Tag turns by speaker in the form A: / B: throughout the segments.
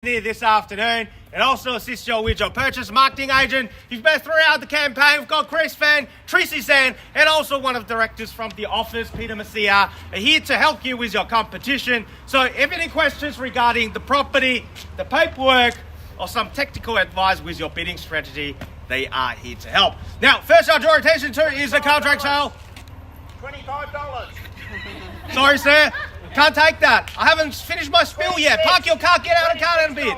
A: here this afternoon and also assist you with your purchase marketing agent. You've been throughout the campaign. We've got Feng, Tracy Tsang, and also one of the directors from the office, Peter Masia, are here to help you with your competition. So if any questions regarding the property, the paperwork, or some technical advice with your bidding strategy, they are here to help. Now, first I'll draw your attention to is the contract sale.
B: $25.
A: Sorry, sir. Can't take that. I haven't finished my spiel yet. Park your car, get out of the car and bid.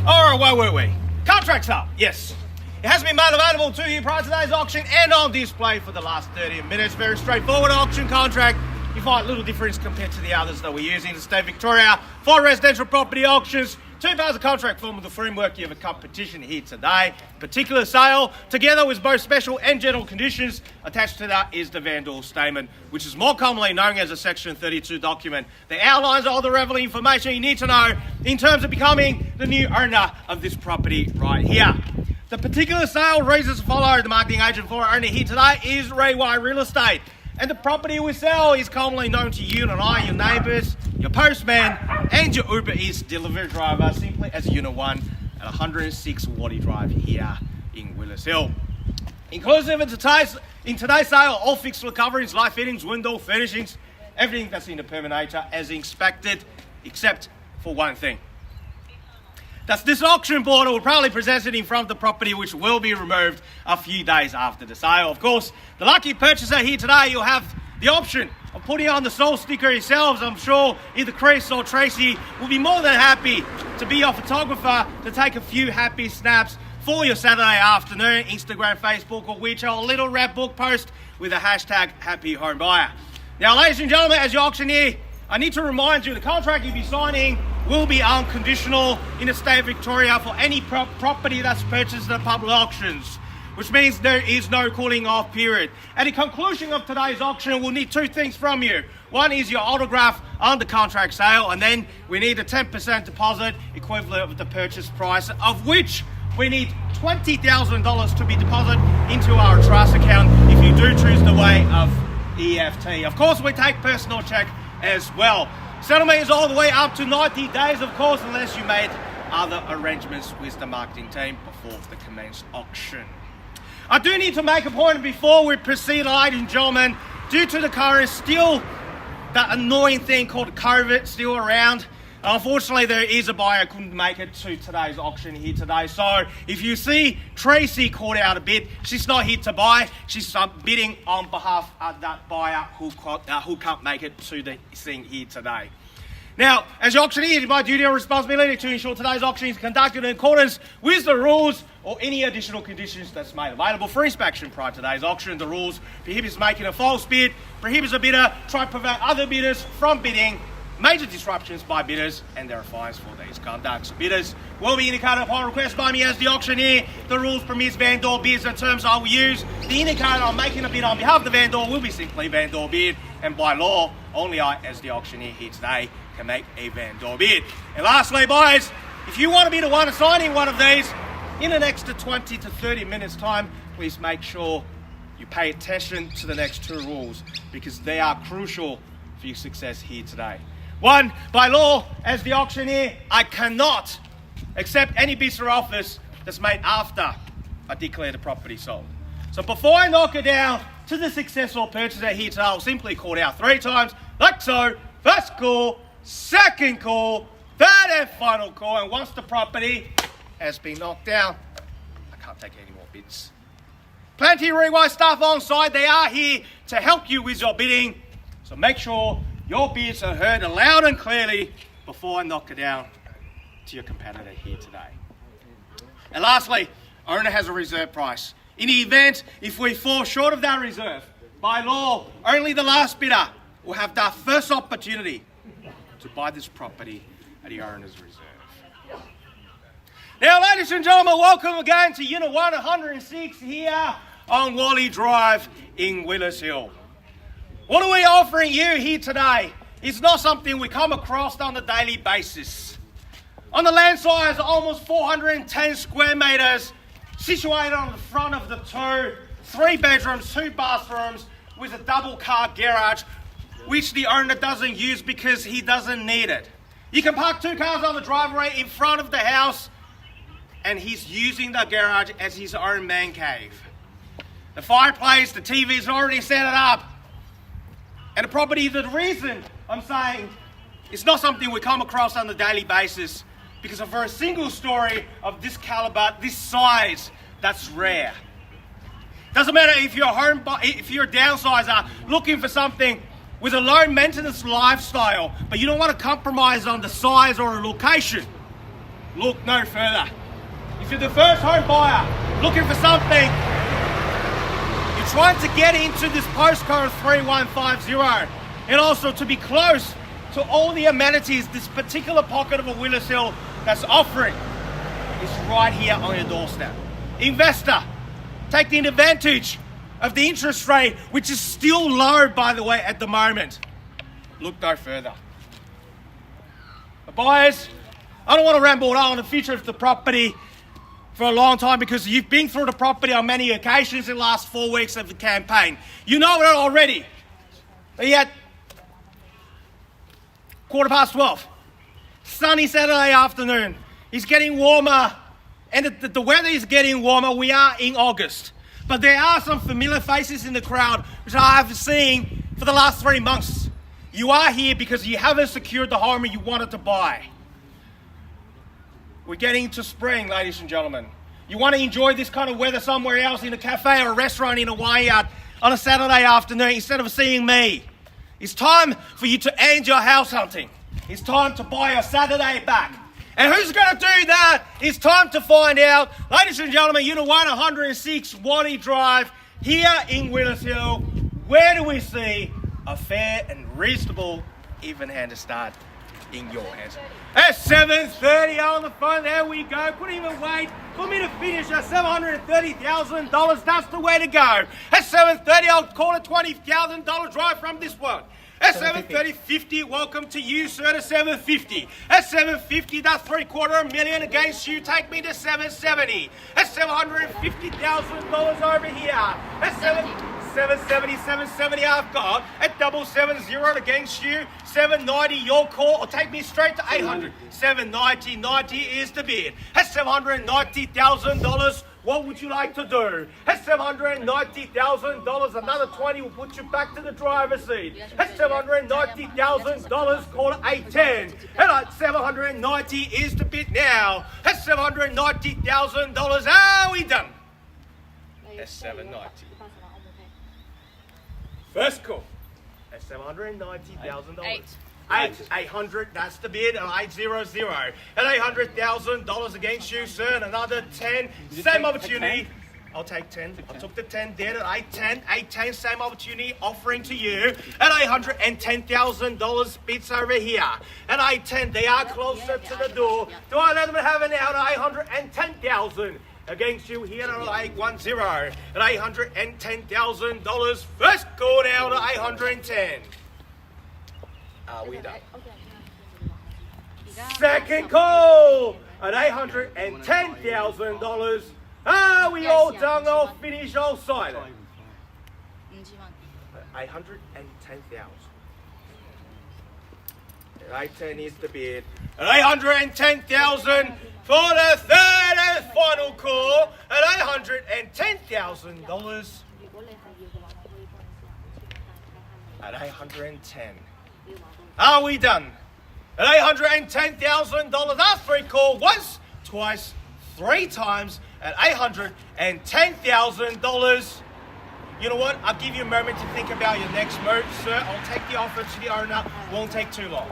A: Alright, where were we? Contract sale, yes. It has been made available to you prior to today's auction and on display for the last 30 minutes. Very straightforward auction contract. You find little difference compared to the others that we're using in the state of Victoria for residential property auctions. 2 parts of contract form of the framework. You have a competition here today. Particular sale, together with both special and general conditions. Attached to that is the vendor statement, which is more commonly known as a Section 32 document that outlines all the relevant information you need to know in terms of becoming the new owner of this property right here. The particular sale reads as follows. The marketing agent for our owner here today is Waverley Real Estate. And the property we sell is commonly known to you and I, your neighbours, your postman, and your Uber Eats delivery driver, simply as Unit 1 at 106 Whalley Drive here in Willis Hill. Inclusive in today's sale, all fixed coverings, light fittings, window, furnishings, everything that's in the perminator as inspected, except for one thing. That's this auction board will probably present it in front of the property, which will be removed a few days after the sale. Of course, the lucky purchaser here today, you'll have the option of putting on the soul sticker yourselves. I'm sure either Chris or Tracy will be more than happy to be your photographer to take a few happy snaps for your Saturday afternoon, Instagram, Facebook, or WeChat, or a little red book post with a hashtag Happy Home Buyer. Now, ladies and gentlemen, as your auctioneer, I need to remind you the contract you'll be signing will be unconditional in the state of Victoria for any property that's purchased at public auctions, which means there is no cooling off period. At the conclusion of today's auction, we'll need 2 things from you. One is your autograph on the contract sale, and then we need a 10% deposit equivalent of the purchase price, of which we need $20,000 to be deposited into our trust account if you do choose the way of EFT. Of course, we take personal check as well. Settlement is all the way up to 90 days, of course, unless you made other arrangements with the marketing team before the commenced auction. I do need to make a point before we proceed, ladies and gentlemen, due to the current still that annoying thing called COVID still around. Unfortunately, there is a buyer who couldn't make it to today's auction here today. So if you see Tracy called out a bid, she's not here to buy. She's bidding on behalf of that buyer who can't make it to the thing here today. Now, as your auctioneer, it is my duty and responsibility to ensure today's auction is conducted in accordance with the rules or any additional conditions that's made available for inspection prior to today's auction. The rules prohibits making a false bid, prohibits a bidder, try to prevent other bidders from bidding, major disruptions by bidders, and there are fines for these conducts. Bidders will be indicated upon request by me as the auctioneer. The rules permits vendor bids and terms I will use. The indicator on making a bid on behalf of the vendor will be simply vendor bid, and by law, only I, as the auctioneer here today, can make a vendor bid. And lastly, buyers, if you want to be the one assigning one of these in the next 20 to 30 minutes time, please make sure you pay attention to the next 2 rules because they are crucial for your success here today. 1, by law, as the auctioneer, I cannot accept any bids or offers that's made after I declare the property sold. So before I knock it down to the successful purchaser here today, I'll simply call it out 3 times, like so. First call, second call, third and final call, and once the property has been knocked down, I can't take any more bids. Plenty of Rewire staff on site. They are here to help you with your bidding, so make sure your bids are heard loud and clearly before I knock it down to your competitor here today. And lastly, owner has a reserve price. In the event, if we fall short of that reserve, by law, only the last bidder will have that first opportunity to buy this property at the owner's reserve. Now, ladies and gentlemen, welcome again to Unit 1, 106 here on Whalley Drive in Willis Hill. What are we offering you here today? It's not something we come across on a daily basis. On the land size, almost 410 square metres, situated on the front of the 3 bedrooms, 2 bathrooms, with a double car garage which the owner doesn't use because he doesn't need it. You can park 2 cars on the driveway in front of the house, and he's using the garage as his own man cave. The fireplace, the TV's already set it up. And the property, the reason I'm saying it's not something we come across on a daily basis, because for a single story of this caliber, this size, that's rare. Doesn't matter if you're a downsizer looking for something with a low maintenance lifestyle, but you don't want to compromise on the size or a location. Look no further. If you're the first home buyer looking for something, you're trying to get into this postcode 3150 and also to be close to all the amenities this particular pocket of a Willis Hill that's offering is right here on your doorstep. Investor, taking advantage of the interest rate, which is still low, by the way, at the moment. Look no further. The buyers, I don't want to ramble on the future of the property for a long time because you've been through the property on many occasions in the last 4 weeks of the campaign. You know it already. But yet, 12:15. Sunny Saturday afternoon. It's getting warmer, and the weather is getting warmer. We are in August. But there are some familiar faces in the crowd, which I have seen for the last 3 months. You are here because you haven't secured the home you wanted to buy. We're getting into spring, ladies and gentlemen. You want to enjoy this kind of weather somewhere else, in a cafe or a restaurant in a vineyard on a Saturday afternoon instead of seeing me. It's time for you to end your house hunting. It's time to buy your Saturday back. And who's going to do that? It's time to find out. Ladies and gentlemen, Unit 106 Whalley Drive here in Willis Hill. Where do we see a fair and reasonable even-handed start in your hands? At 7:30 on the phone, there we go. Couldn't even wait for me to finish at $730,000. That's the way to go. At 7:30, I'll call it $20,000 drive from this one. At 7:30, welcome to you, sir, to 750. At 750, that's $750,000 against you. Take me to 770. At $750,000 over here. At 770, I've got. At 770 against you. 790, your call, or take me straight to 800. 790 is the bid. At $790,000. What would you like to do? At $790,000, another 20 will put you back to the driver's seat. At $790,000, call it 810. And at 790 is the bid now. At $790,000, are we done? At 790. First call. At $790,000. 800, that's the bid, and 800. At $800,000 against you, sir, and another 10. Same opportunity. I'll take 10. I took the 10 there at 810. 810, same opportunity offering to you. At $810,000 bids over here. At 810, they are closer to the door. Do I let them have it now at $810,000? Against you here at 810. At $810,000, first call now to 810. Are we done? Second call at $810,000. Are we all done? All finished, all silent. 810,000. At 810 is the bid. At 810,000 for the third and final call. At $810,000. At 810. Are we done? At $810,000, after a call once, twice, 3 times at $810,000. You know what? I'll give you a moment to think about your next move, sir. I'll take the offer to the owner. Won't take too long.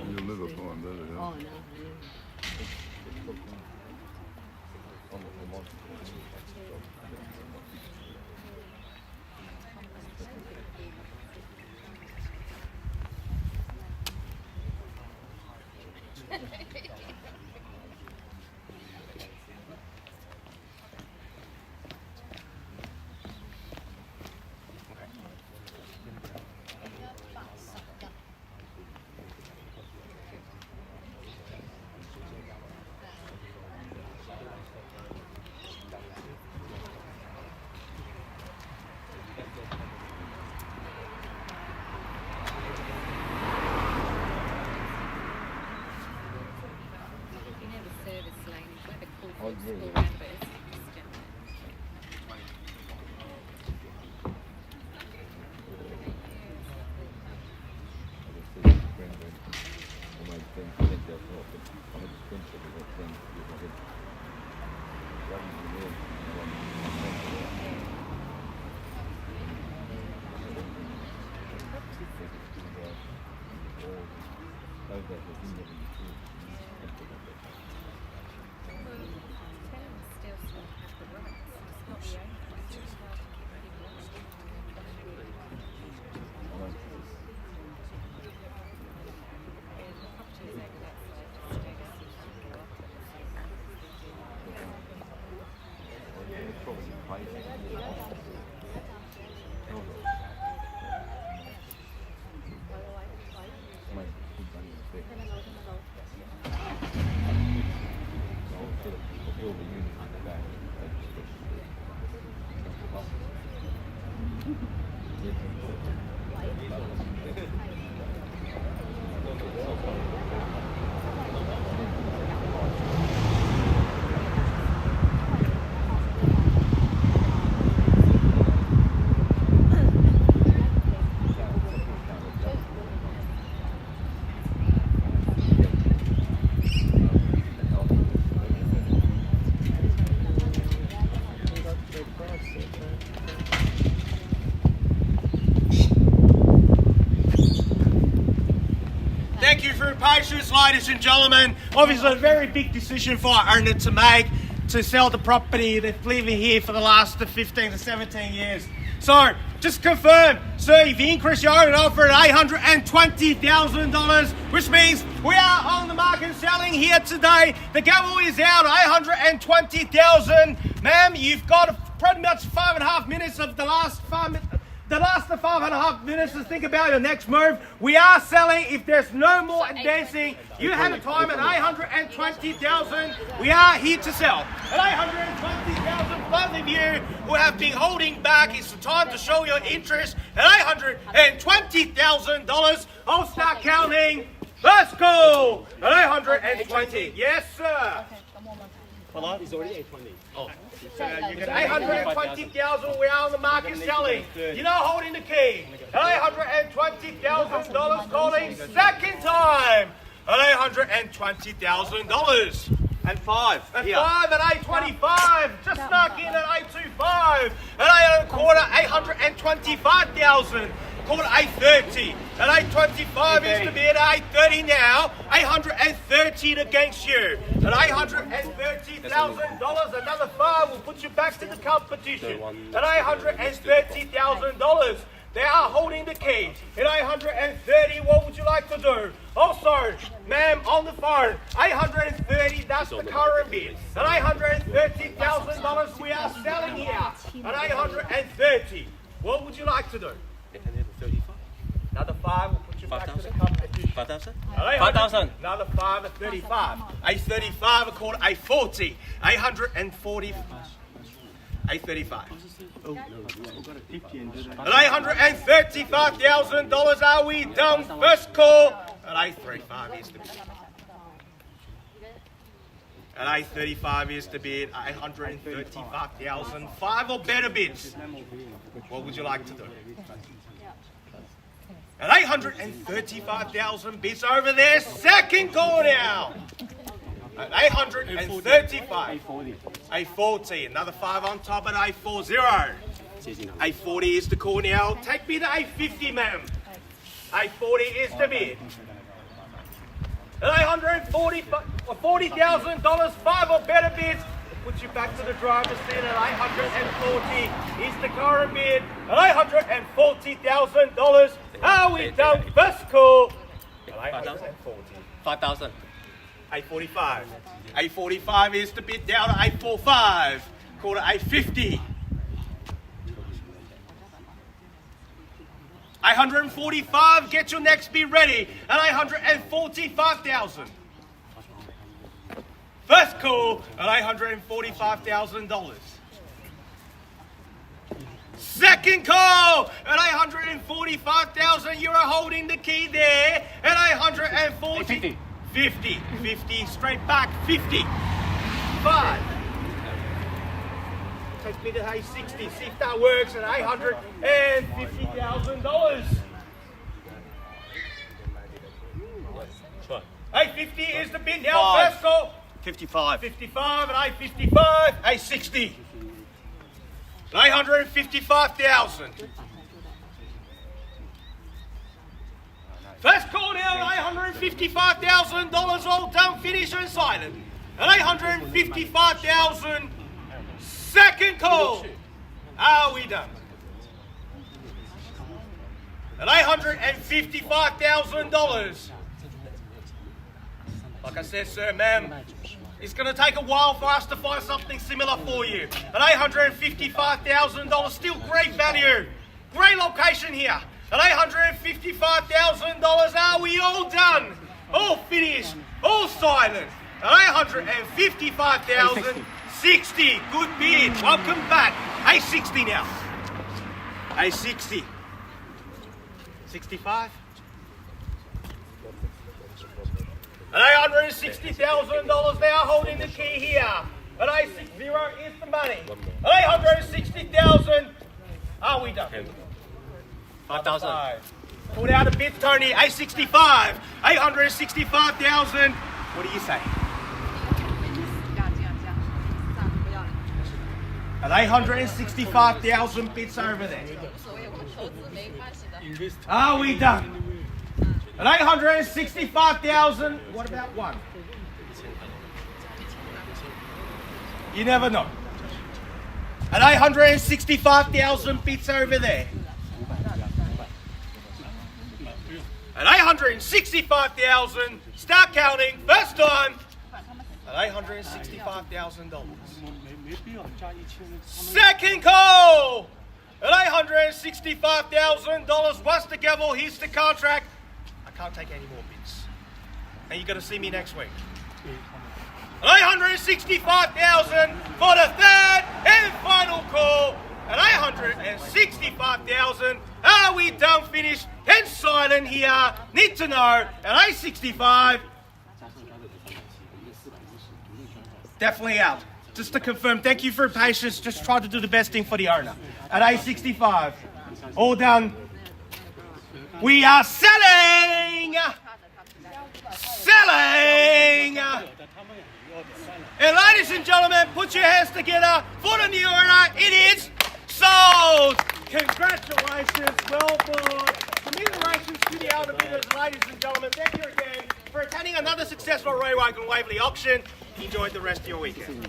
C: You'll never find that out.
D: Oh, no.
A: Thank you for your patience, ladies and gentlemen. Obviously, a very big decision for our owner to make, to sell the property. They've lived here for the last 15 to 17 years. So, just confirm, sir, if you increase your own offer at $820,000, which means we are on the market selling here today. The gavel is out at $820,000. Ma'am, you've got pretty much 5.5 minutes of the last 5.5 minutes to think about your next move. We are selling. If there's no more dancing, you have a time at $820,000. We are here to sell at $820,000. Both of you who have been holding back, it's the time to show your interest at $820,000. I'll start counting. Let's go at $820. Yes, sir.
C: It's already 820.
A: Oh. So you get 820,000 we are on the market selling. You're not holding the key. $820,000 calling second time. $820,000.
C: And 5.
A: And 5 at 825. Just snuck in at 825. And 8 quarter, 825,000. Call it 830. At 825 is to be at 830 now. 830 against you. At $830,000, another 5 will put you back to the competition. At $830,000. They are holding the key. At 830, what would you like to do? Also, ma'am, on the phone, 830, that's the current bid. At $830,000, we are selling here. At 830, what would you like to do?
C: 35.
A: Another 5 will put you back to the competition.
C: 5,000.
A: 5,000. Another 5 at 35. 835 are called 840. 840. 835. At $835,000, are we done? First call. At 835 is the bid. At 835 is the bid. 835,000. 5 or better bids. What would you like to do? At 835,000 bids over there. Second call now. At 835. 840. Another 5 on top at 840. 840 is the call now. Take me to 850, ma'am. 840 is the bid. At $840,000, 5 or better bids. Put you back to the driver's seat at 840 is the current bid. At $840,000, are we done? First call. At 840.
C: 5,000.
A: 845. 845 is the bid down at 845. Call it 850. 845, get your next bid ready. At 845,000. First call at $845,000. Second call at 845,000. You are holding the key there at 840. 50. 50. Straight back. 50. 5. Takes me to 860. See if that works at $850,000. 850 is the bid now. First call.
C: 55.
A: 55 and 855. 860. 855,000. First call now, $855,000 all done, finished and silent. At 855,000. Second call. Are we done? At $855,000. Like I said, sir, ma'am, it's going to take a while for us to find something similar for you. At $855,000, still great value. Great location here. At $855,000, are we all done? All finished, all silent. At $855,000, 60, good bid. Welcome back. 860 now. 860. 65. At $860,000, they are holding the key here. At 860 is the money. At $860,000, are we done?
C: 5,000.
A: Put out a bid, Tony. 865. 865,000. What do you say? At 865,000 bits over there. Are we done? At 865,000. What about one? You never know. At 865,000 bits over there. At 865,000, start counting, first time, at $865,000. Second call, at $865,000, once the gavel hits the contract, I can't take any more bids. And you're going to see me next week. At $865,000 for the third and final call, at $865,000, are we done, finished, and silent here? Need to know, at 865, definitely out. just to confirm, thank you for your patience. Just try to do the best thing for the owner. At A65, all done. We are selling! Selling! And ladies and gentlemen, put your hands together for the new owner. It is sold! Congratulations, well bought. Commiserations to the elder bidders, ladies and gentlemen. Thank you again for attending another successful Roy Wagon Waverley auction. Enjoy the rest of your weekend.